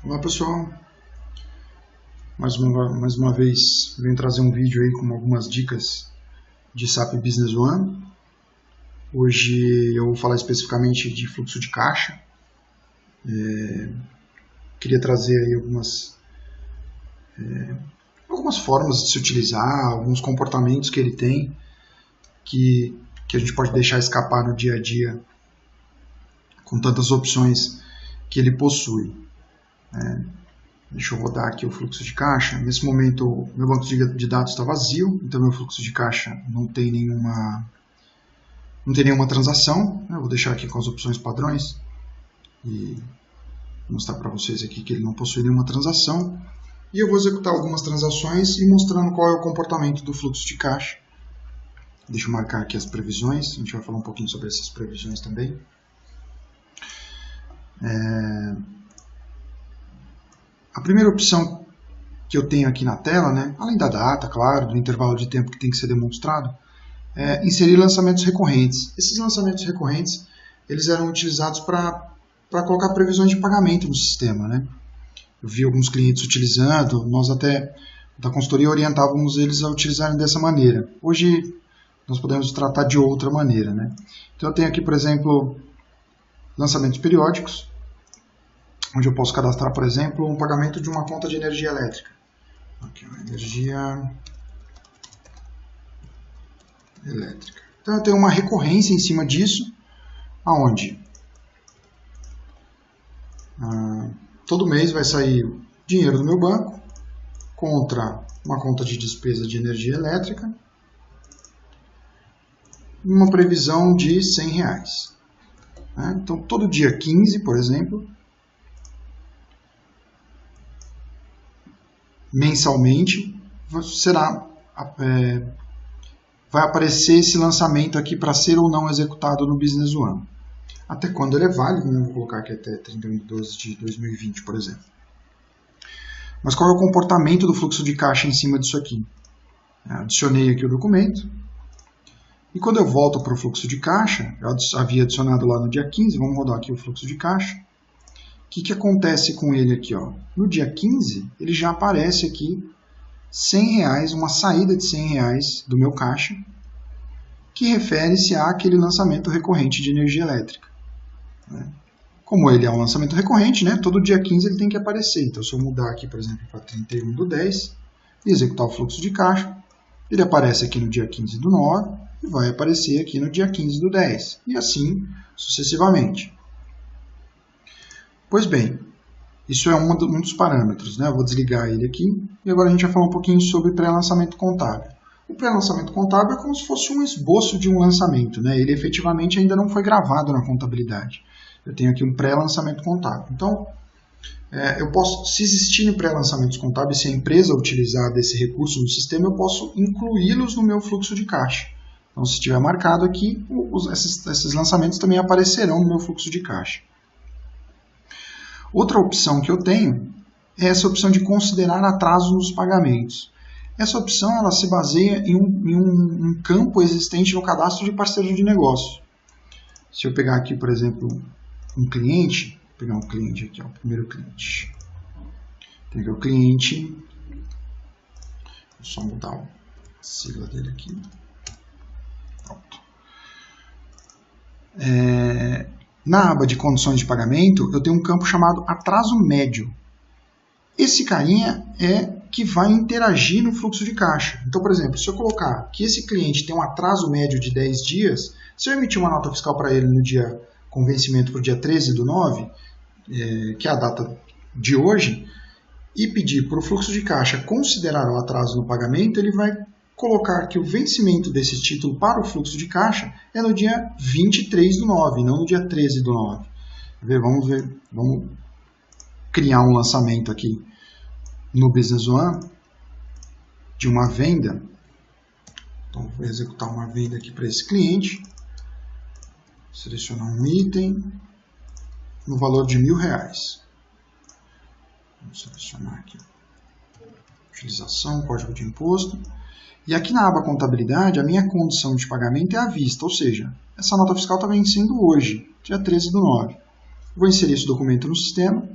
Olá pessoal, mais uma vez venho trazer um vídeo aí com algumas dicas de SAP Business One. Hoje eu vou falar especificamente de fluxo de caixa. Queria trazer aí algumas formas de se utilizar, alguns comportamentos que ele tem que a gente pode deixar escapar no dia a dia com tantas opções que ele possui. Deixa eu rodar aqui o fluxo de caixa. Nesse momento, meu banco de dados está vazio, então meu fluxo de caixa não tem nenhuma transação. Eu vou deixar aqui com as opções padrões e mostrar para vocês aqui que ele não possui nenhuma transação. E eu vou executar algumas transações e mostrando qual é o comportamento do fluxo de caixa. Deixa eu marcar aqui as previsões, a gente vai falar um pouquinho sobre essas previsões também. A primeira opção que eu tenho aqui na tela, além da data, claro, do intervalo de tempo que tem que ser demonstrado, é inserir lançamentos recorrentes. Esses lançamentos recorrentes eles eram utilizados para colocar previsões de pagamento no sistema. Eu vi alguns clientes utilizando, nós até da consultoria orientávamos eles a utilizarem dessa maneira. Hoje nós podemos tratar de outra maneira. Então eu tenho aqui, por exemplo, lançamentos periódicos, onde eu posso cadastrar, por exemplo, um pagamento de uma conta de energia elétrica. Aqui, energia elétrica. Então eu tenho uma recorrência em cima disso, aonde todo mês vai sair dinheiro do meu banco contra uma conta de despesa de energia elétrica, uma previsão de R$100. Então todo dia 15, por exemplo, mensalmente, vai aparecer esse lançamento aqui para ser ou não executado no Business One. Até quando ele é válido, vou colocar aqui até 31 de 12 de 2020, por exemplo. Mas qual é o comportamento do fluxo de caixa em cima disso aqui? Adicionei aqui o documento, e quando eu volto para o fluxo de caixa, eu havia adicionado lá no dia 15, vamos rodar aqui o fluxo de caixa. O que acontece com ele aqui? No dia 15, ele já aparece aqui R$100, uma saída de R$100 do meu caixa, que refere-se àquele lançamento recorrente de energia elétrica. Como ele é um lançamento recorrente, todo dia 15 ele tem que aparecer. Então, se eu mudar aqui, por exemplo, para 31 do 10 e executar o fluxo de caixa, ele aparece aqui no dia 15 do 9 e vai aparecer aqui no dia 15 do 10. E assim sucessivamente. Pois bem, isso é um dos parâmetros. Eu vou desligar ele aqui e agora a gente vai falar um pouquinho sobre pré-lançamento contábil. O pré-lançamento contábil é como se fosse um esboço de um lançamento. Ele efetivamente ainda não foi gravado na contabilidade. Eu tenho aqui um pré-lançamento contábil. Então, eu posso, se existirem pré-lançamentos contábeis, se a empresa utilizar desse recurso no sistema, eu posso incluí-los no meu fluxo de caixa. Então, se estiver marcado aqui, esses lançamentos também aparecerão no meu fluxo de caixa. Outra opção que eu tenho é essa opção de considerar atraso nos pagamentos. Essa opção ela se baseia em um campo existente no cadastro de parceiro de negócio. Se eu pegar aqui, por exemplo, um cliente, vou pegar um cliente aqui, o primeiro cliente. Tem aqui o cliente, vou só mudar a sigla dele aqui. Pronto. Na aba de condições de pagamento, eu tenho um campo chamado atraso médio. Esse carinha é que vai interagir no fluxo de caixa. Então, por exemplo, se eu colocar que esse cliente tem um atraso médio de 10 dias, se eu emitir uma nota fiscal para ele no dia com vencimento para o dia 13 do 9, que é a data de hoje, e pedir para o fluxo de caixa considerar o atraso no pagamento, ele vai colocar que o vencimento desse título para o fluxo de caixa é no dia 23 do 9, não no dia 13 do 9. Vamos criar um lançamento aqui no Business One de uma venda. Então, vou executar uma venda aqui para esse cliente. Selecionar um item no valor de R$1.000. Vamos selecionar aqui utilização, código de imposto. E aqui na aba contabilidade, a minha condição de pagamento é à vista, ou seja, essa nota fiscal está vencendo hoje, dia 13 do 9. Vou inserir esse documento no sistema.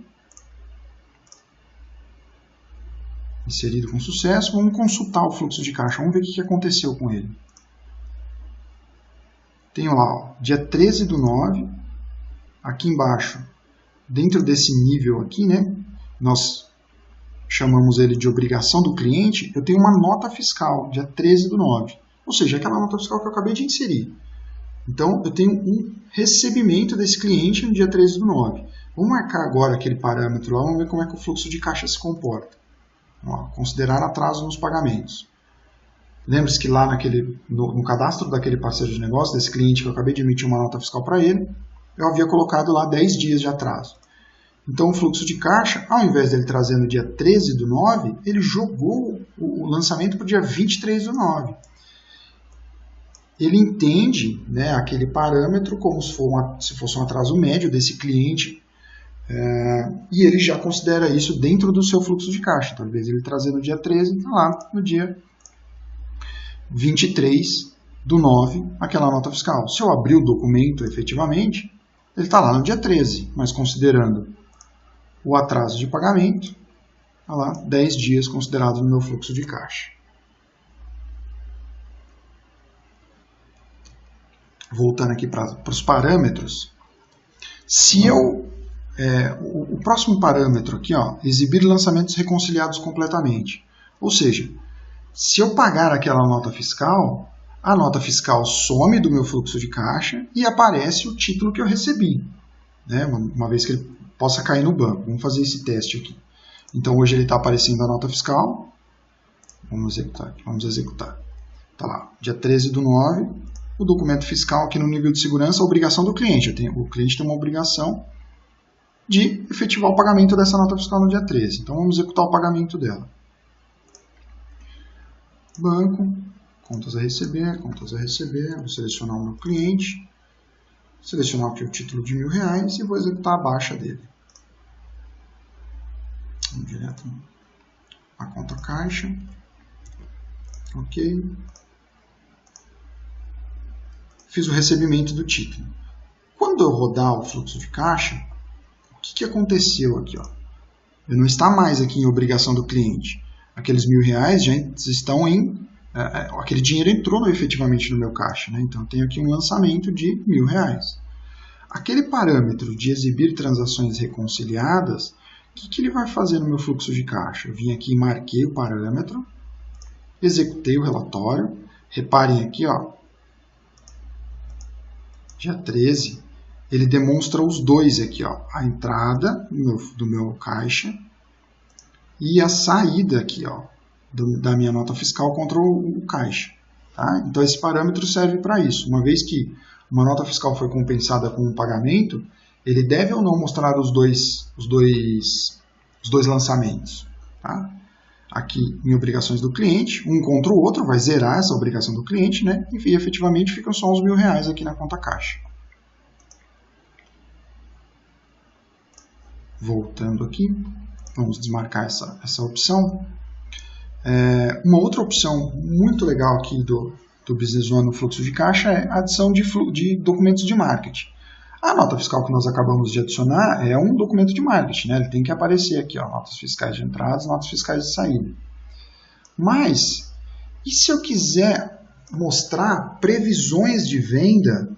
inserido com sucesso. Vamos consultar o fluxo de caixa, vamos ver o que aconteceu com ele. Tenho lá, ó, dia 13/9, aqui embaixo, dentro desse nível aqui, né, nós chamamos ele de obrigação do cliente, eu tenho uma nota fiscal, dia 13/9, ou seja, aquela nota fiscal que eu acabei de inserir. Então, eu tenho um recebimento desse cliente no dia 13/9. Vamos marcar agora aquele parâmetro lá, vamos ver como é que o fluxo de caixa se comporta. Ó, considerar atraso nos pagamentos. Lembre-se que lá no cadastro daquele parceiro de negócio, desse cliente que eu acabei de emitir uma nota fiscal para ele, eu havia colocado lá 10 dias de atraso. Então, o fluxo de caixa, ao invés dele trazer no dia 13/9, ele jogou o lançamento para o dia 23/9. Ele entende, né, aquele parâmetro como se fosse um atraso médio desse cliente, e ele já considera isso dentro do seu fluxo de caixa. Então, ao invés de ele trazer no dia 13, está lá no dia 23/9, aquela nota fiscal. Se eu abrir o documento efetivamente, ele está lá no dia 13, mas considerando o atraso de pagamento, está lá 10 dias considerado no meu fluxo de caixa. Voltando aqui para os parâmetros, se eu o próximo parâmetro aqui, ó, exibir lançamentos reconciliados completamente. Ou seja, se eu pagar aquela nota fiscal, a nota fiscal some do meu fluxo de caixa e aparece o título que eu recebi, né? Uma vez que ele possa cair no banco. Vamos fazer esse teste aqui. Então, hoje ele está aparecendo a nota fiscal. Vamos executar aqui. Vamos executar. Está lá, dia 13/9, o documento fiscal aqui no nível de segurança, a obrigação do cliente. O cliente tem uma obrigação de efetivar o pagamento dessa nota fiscal no dia 13. Então, vamos executar o pagamento dela. Banco, contas a receber, vou selecionar o meu cliente, selecionar aqui o título de R$1.000 e vou executar a baixa dele. Vamos direto na conta caixa, ok. Fiz o recebimento do título. Quando eu rodar o fluxo de caixa, o que aconteceu aqui? Ó? Eu não está mais aqui em obrigação do cliente. Aqueles R$1.000 já estão em... aquele dinheiro entrou efetivamente no meu caixa, né? Então, eu tenho aqui um lançamento de R$1.000. Aquele parâmetro de exibir transações reconciliadas, o que ele vai fazer no meu fluxo de caixa? Eu vim aqui e marquei o parâmetro, executei o relatório. Reparem aqui, ó, dia 13, ele demonstra os dois aqui, ó, a entrada do meu caixa e a saída aqui, ó, da minha nota fiscal contra o caixa. Tá? Então, esse parâmetro serve para isso. Uma vez que uma nota fiscal foi compensada com um pagamento, ele deve ou não mostrar os dois lançamentos. Tá? Aqui, em obrigações do cliente, um contra o outro, vai zerar essa obrigação do cliente, né? E efetivamente ficam só os R$1.000 aqui na conta caixa. Voltando aqui, vamos desmarcar essa opção. Uma outra opção muito legal aqui do Business One no fluxo de caixa é a adição de documentos de marketing. A nota fiscal que nós acabamos de adicionar é um documento de marketing, né? Ele tem que aparecer aqui, ó, notas fiscais de entrada, notas fiscais de saída. Mas, e se eu quiser mostrar previsões de venda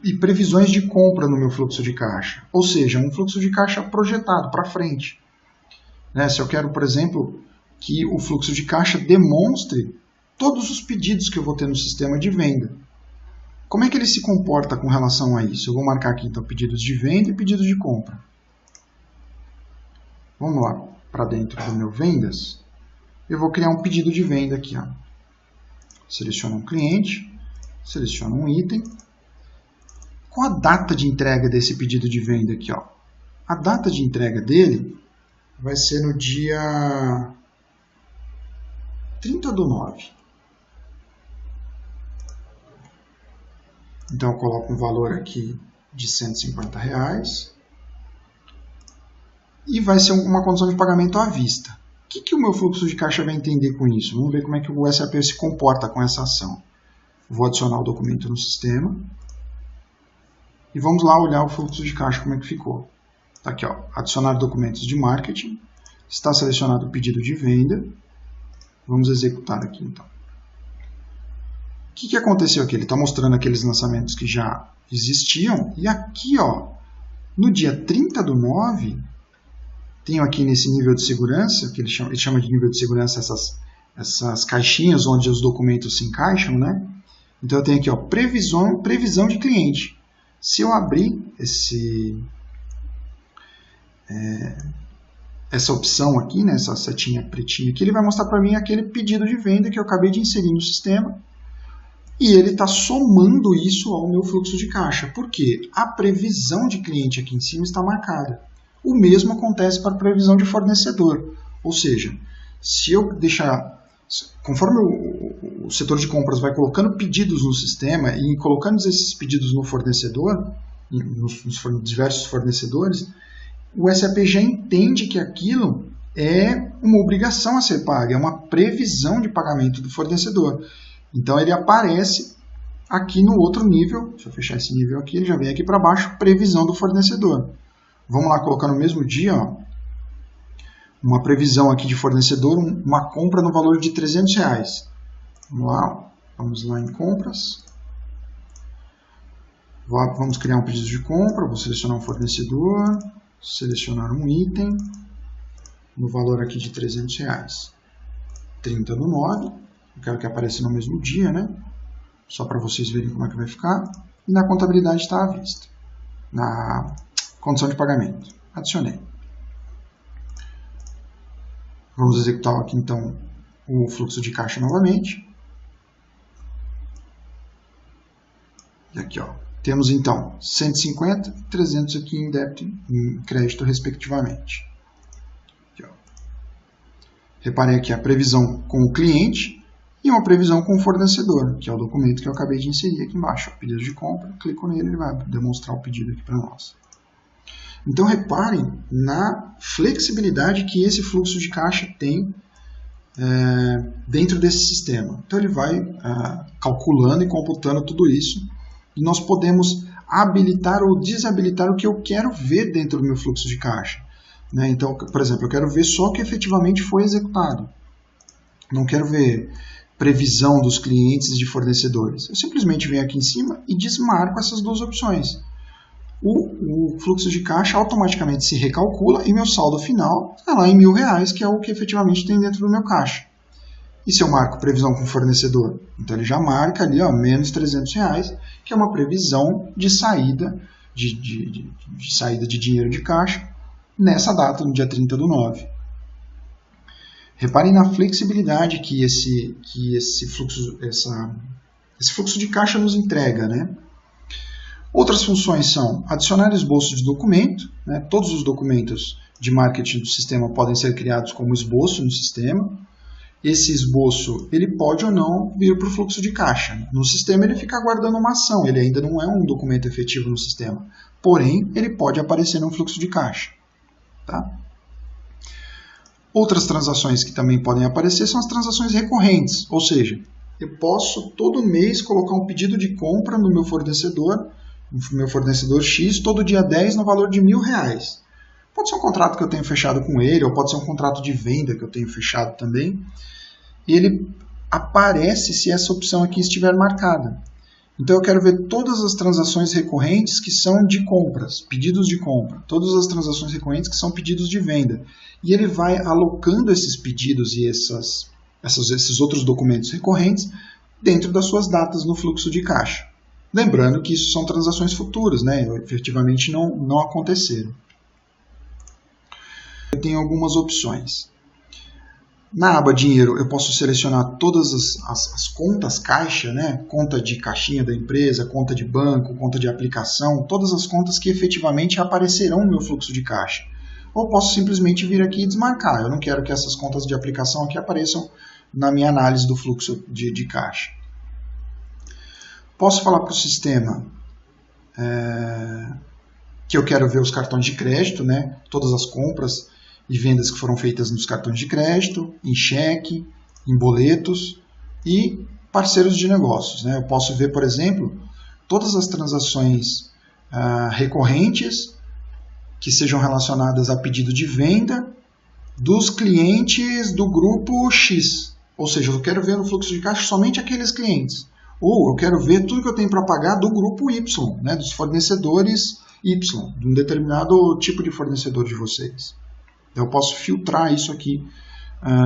e previsões de compra no meu fluxo de caixa? Ou seja, um fluxo de caixa projetado para frente. Né? Se eu quero, por exemplo, que o fluxo de caixa demonstre todos os pedidos que eu vou ter no sistema de venda. Como é que ele se comporta com relação a isso? Eu vou marcar aqui, então, pedidos de venda e pedidos de compra. Vamos lá para dentro do meu vendas. Eu vou criar um pedido de venda aqui. Ó. Seleciono um cliente, seleciono um item. Qual a data de entrega desse pedido de venda aqui? Ó? A data de entrega dele vai ser no dia 30/9. Então, eu coloco um valor aqui de R$150 e vai ser uma condição de pagamento à vista. O que o meu fluxo de caixa vai entender com isso? Vamos ver como é que o SAP se comporta com essa ação. Vou adicionar o documento no sistema e vamos lá olhar o fluxo de caixa como é que ficou. Tá aqui, ó, adicionar documentos de marketing. Está selecionado o pedido de venda. Vamos executar aqui, então. O que aconteceu aqui? Ele está mostrando aqueles lançamentos que já existiam. E aqui, ó, no dia 30/9, tenho aqui nesse nível de segurança, que ele chama de nível de segurança essas caixinhas onde os documentos se encaixam, né? Então eu tenho aqui, ó, previsão de cliente. Se eu abrir essa opção aqui, né, essa setinha pretinha aqui, ele vai mostrar para mim aquele pedido de venda que eu acabei de inserir no sistema. E ele está somando isso ao meu fluxo de caixa. Por quê? A previsão de cliente aqui em cima está marcada. O mesmo acontece para a previsão de fornecedor. Ou seja, se eu deixar... Conforme o setor de compras vai colocando pedidos no sistema e colocando esses pedidos no fornecedor, nos diversos fornecedores, o SAP já entende que aquilo é uma obrigação a ser paga, é uma previsão de pagamento do fornecedor. Então ele aparece aqui no outro nível, se eu fechar esse nível aqui, ele já vem aqui para baixo, previsão do fornecedor. Vamos lá colocar no mesmo dia, ó, uma previsão aqui de fornecedor, uma compra no valor de R$300. Vamos lá em compras. Vamos criar um pedido de compra, vou selecionar um fornecedor, selecionar um item, no valor aqui de R$300. 30/9. Eu quero que apareça no mesmo dia, né? Só para vocês verem como é que vai ficar. E na contabilidade está à vista. Na condição de pagamento. Adicionei. Vamos executar aqui, então, o fluxo de caixa novamente. E aqui, ó. Temos, então, 150 e 300 aqui em débito e em crédito, respectivamente. Aqui, ó. Reparem aqui a previsão com o cliente e uma previsão com o fornecedor, que é o documento que eu acabei de inserir aqui embaixo. Ó, pedido de compra, clico nele, ele vai demonstrar o pedido aqui para nós. Então, reparem na flexibilidade que esse fluxo de caixa tem dentro desse sistema. Então, ele vai calculando e computando tudo isso, e nós podemos habilitar ou desabilitar o que eu quero ver dentro do meu fluxo de caixa. Né? Então, por exemplo, eu quero ver só o que efetivamente foi executado. Não quero ver previsão dos clientes e de fornecedores. Eu simplesmente venho aqui em cima e desmarco essas duas opções. O fluxo de caixa automaticamente se recalcula e meu saldo final está lá em R$1.000, que é o que efetivamente tem dentro do meu caixa. E se eu marco previsão com fornecedor? Então ele já marca ali, ó, menos R$300, que é uma previsão de saída de saída de dinheiro de caixa nessa data, no dia 30/9. Reparem na flexibilidade que esse fluxo de caixa nos entrega, né? Outras funções são adicionar esboço de documento, né? Todos os documentos de marketing do sistema podem ser criados como esboço no sistema. Esse esboço ele pode ou não vir para o fluxo de caixa. No sistema ele fica aguardando uma ação, ele ainda não é um documento efetivo no sistema. Porém, ele pode aparecer no fluxo de caixa. Tá? Outras transações que também podem aparecer são as transações recorrentes, ou seja, eu posso todo mês colocar um pedido de compra no meu fornecedor X, todo dia 10 no valor de R$1.000. Pode ser um contrato que eu tenho fechado com ele, ou pode ser um contrato de venda que eu tenho fechado também. E ele aparece se essa opção aqui estiver marcada. Então eu quero ver todas as transações recorrentes que são de compras, pedidos de compra, todas as transações recorrentes que são pedidos de venda. E ele vai alocando esses pedidos e esses outros documentos recorrentes dentro das suas datas no fluxo de caixa. Lembrando que isso são transações futuras, né? Efetivamente não aconteceram. Eu tenho algumas opções. Na aba dinheiro eu posso selecionar todas as contas caixa, né? Conta de caixinha da empresa, conta de banco, conta de aplicação, todas as contas que efetivamente aparecerão no meu fluxo de caixa. Ou posso simplesmente vir aqui e desmarcar. Eu não quero que essas contas de aplicação aqui apareçam na minha análise do fluxo de caixa. Posso falar para o sistema que eu quero ver os cartões de crédito, né? Todas as compras e vendas que foram feitas nos cartões de crédito, em cheque, em boletos e parceiros de negócios. Né? Eu posso ver, por exemplo, todas as transações recorrentes que sejam relacionadas a pedido de venda dos clientes do grupo X. Ou seja, eu quero ver no fluxo de caixa somente aqueles clientes. Ou eu quero ver tudo que eu tenho para pagar do grupo Y, né, dos fornecedores Y, de um determinado tipo de fornecedor de vocês. Então, eu posso filtrar isso aqui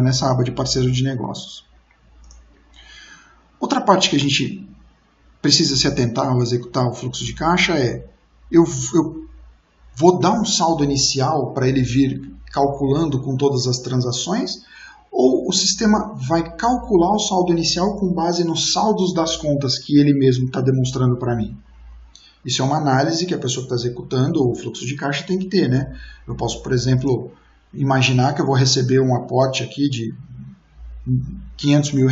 nessa aba de parceiro de negócios. Outra parte que a gente precisa se atentar ao executar o fluxo de caixa é, eu vou dar um saldo inicial para ele vir calculando com todas as transações, ou o sistema vai calcular o saldo inicial com base nos saldos das contas que ele mesmo está demonstrando para mim? Isso é uma análise que a pessoa que está executando o fluxo de caixa tem que ter, né? Eu posso, por exemplo, imaginar que eu vou receber um aporte aqui de R$500 mil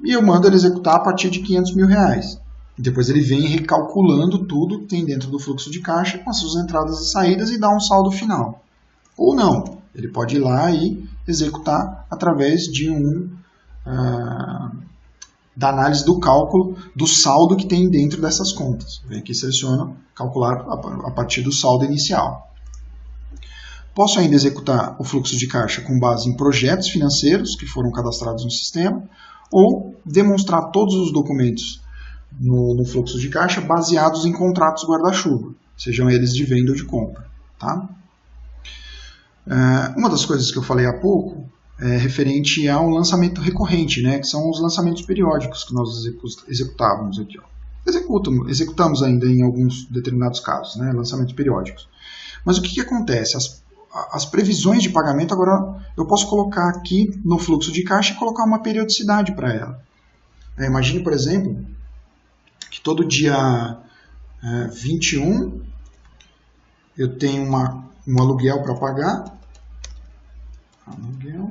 e eu mando ele executar a partir de R$500 mil. E depois ele vem recalculando tudo que tem dentro do fluxo de caixa com as suas entradas e saídas e dá um saldo final. Ou não, ele pode ir lá e executar através de da análise do cálculo do saldo que tem dentro dessas contas. Vem aqui e seleciona calcular a partir do saldo inicial. Posso ainda executar o fluxo de caixa com base em projetos financeiros que foram cadastrados no sistema, ou demonstrar todos os documentos no fluxo de caixa baseados em contratos guarda-chuva, sejam eles de venda ou de compra. Tá? Uma das coisas que eu falei há pouco é referente ao lançamento recorrente, né, que são os lançamentos periódicos que nós executávamos aqui. Executamos ainda em alguns determinados casos, né, lançamentos periódicos. Mas o que acontece? As previsões de pagamento, agora eu posso colocar aqui no fluxo de caixa e colocar uma periodicidade para ela. Imagine, por exemplo, que todo dia 21 eu tenho um aluguel para pagar. Aluguel.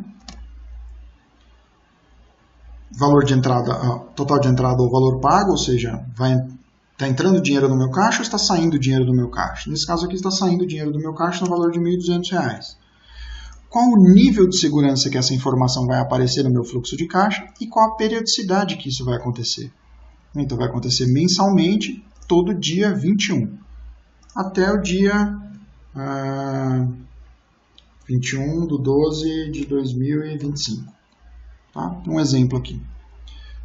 Valor de entrada, total de entrada ou valor pago, ou seja, está entrando dinheiro no meu caixa ou está saindo dinheiro do meu caixa? Nesse caso aqui está saindo dinheiro do meu caixa no valor de R$1.200. Qual o nível de segurança que essa informação vai aparecer no meu fluxo de caixa e qual a periodicidade que isso vai acontecer? Então vai acontecer mensalmente, todo dia 21, até o dia 21 de 12 de 2025. Tá? Um exemplo aqui.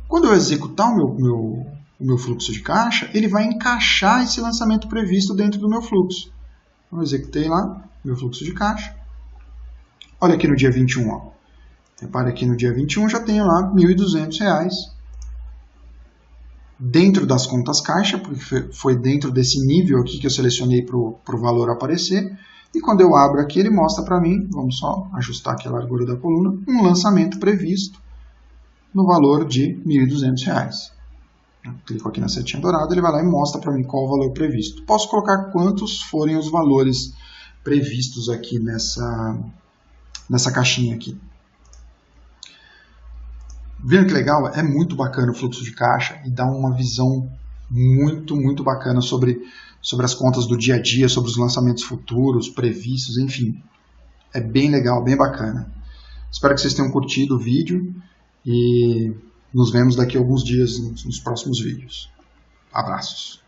Quando eu executar o meu fluxo de caixa, ele vai encaixar esse lançamento previsto dentro do meu fluxo. Então, eu executei lá meu fluxo de caixa. Olha aqui no dia 21. Ó. Repare aqui no dia 21 já tenho lá R$1.200 dentro das contas caixa, porque foi dentro desse nível aqui que eu selecionei para o valor aparecer. E quando eu abro aqui, ele mostra para mim, vamos só ajustar aqui a largura da coluna, um lançamento previsto no valor de R$1.200. Clico aqui na setinha dourada, ele vai lá e mostra para mim qual o valor previsto. Posso colocar quantos forem os valores previstos aqui nessa caixinha aqui. Vendo que legal? É muito bacana o fluxo de caixa e dá uma visão muito, muito bacana sobre as contas do dia a dia, sobre os lançamentos futuros, previstos, enfim. É bem legal, bem bacana. Espero que vocês tenham curtido o vídeo e nos vemos daqui a alguns dias nos próximos vídeos. Abraços.